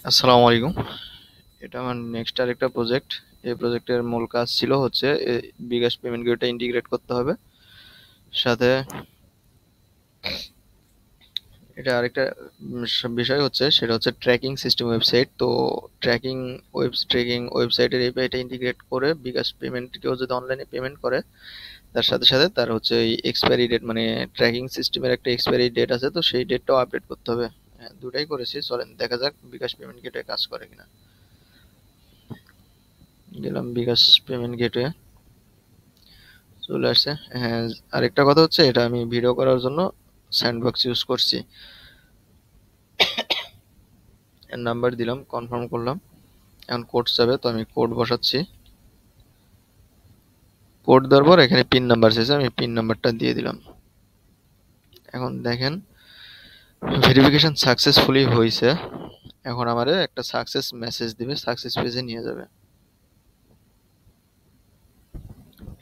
আসসালামু আলাইকুম। এটা আমার নেক্সট আরেকটা প্রজেক্ট। এই প্রজেক্টের মূল কাজ ছিল হচ্ছে বিকাশ পেমেন্ট গেটওয়ে ইন্টিগ্রেট করতে হবে। সাথে এটা আরেকটা বিষয় হচ্ছে, সেটা হচ্ছে ট্র্যাকিং সিস্টেম ওয়েবসাইট। তো ট্র্যাকিং ওয়েবসাইটের এপিআইটা ইন্টিগ্রেট করে বিকাশ পেমেন্ট কেউ যদি অনলাইনে পেমেন্ট করে, তার সাথে সাথে তার হচ্ছে এই এক্সপায়ারি ডেট, মানে ট্র্যাকিং সিস্টেমের একটা এক্সপায়ারি ডেট আছে, তো সেই ডেটটাও আপডেট করতে হবে। হ্যাঁ, দুটাই করেছি। চলেন দেখা যাক বিকাশ পেমেন্ট গেটওয়ে কাজ করে কিনা। গেলাম বিকাশ পেমেন্ট গেটওয়ে, চলে আসছে। হ্যাঁ, আরেকটা কথা হচ্ছে, এটা আমি ভিডিও করার জন্য স্যান্ডবক্স ইউজ করছি। নাম্বার দিলাম, কনফার্ম করলাম। এখন কোড যাবে, তো আমি কোড বসাচ্ছি। কোড দেওয়ার পর এখানে পিন নাম্বার চাইছে, আমি পিন নাম্বারটা দিয়ে দিলাম। এখন দেখেন ভেরিফিকেশন সাকসেসফুলি হয়েছে। এখন আমারে একটা সাকসেস মেসেজ দিবে, সাকসেস পেজে নিয়ে যাবে।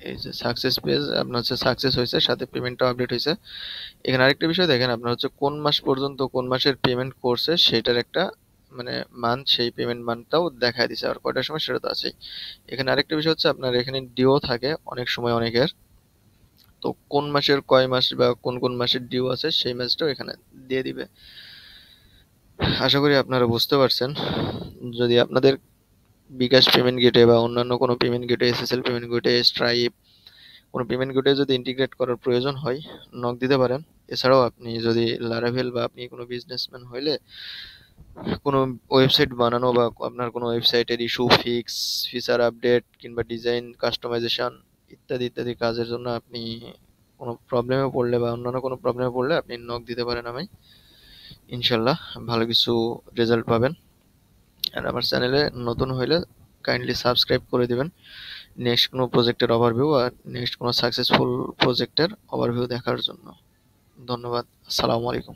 এই যে সাকসেস পেজ আপনার হচ্ছে সাকসেস হয়েছে, সাথে পেমেন্টটাও আপডেট হয়েছে। এখানে আরেকটা বিষয় দেখেন, আপনার হচ্ছে কোন মাস পর্যন্ত কোন মাসের পেমেন্ট করছে সেটার একটা মানে মান্থ, সেই পেমেন্ট মান্থটাও দেখা দিছে, আর কয়টার সময় সেটা তো আছেই। এখানে আরেকটা বিষয় হচ্ছে, আপনার এখানে ডিও থাকে অনেক সময় অনেকের। তো কোন মাসের কয় মাস বা কোন কোন মাসের ডিও আছে সেই ম্যাচটাও এখানে দিয়ে দিবে। আশা করি আপনারা বুঝতে পারছেন। যদি আপনাদের বিকাশ পেমেন্ট গেটে বা অন্যান্য কোনো পেমেন্ট গেটে, এসএসএল পেমেন্ট গেটে, স্ট্রাইপ, কোনো পেমেন্ট গেটে যদি ইন্টিগ্রেট করার প্রয়োজন হয়, নক দিতে পারেন। এছাড়াও আপনি যদি লারাভেল বা আপনি কোনো বিজনেসম্যান হইলে কোনো ওয়েবসাইট বানানো বা আপনার কোনো ওয়েবসাইটের ইস্যু ফিক্স, ফিচার আপডেট কিংবা ডিজাইন কাস্টমাইজেশন ইত্যাদি ইত্যাদি কাজের জন্য আপনি কোনো প্রবলেমে পড়লে বা অন্যান্য কোনো প্রবলেমে পড়লে আপনি নক দিতে পারেন আমায়। ইনশাল্লাহ ভালো কিছু রেজাল্ট পাবেন। আর আমার চ্যানেলে নতুন হইলে কাইন্ডলি সাবস্ক্রাইব করে দিবেন নেক্সট কোনো প্রজেক্টের ওভারভিউ আর নেক্সট কোনো সাকসেসফুল প্রজেক্টের ওভারভিউ দেখার জন্য। ধন্যবাদ। আসসালামু আলাইকুম।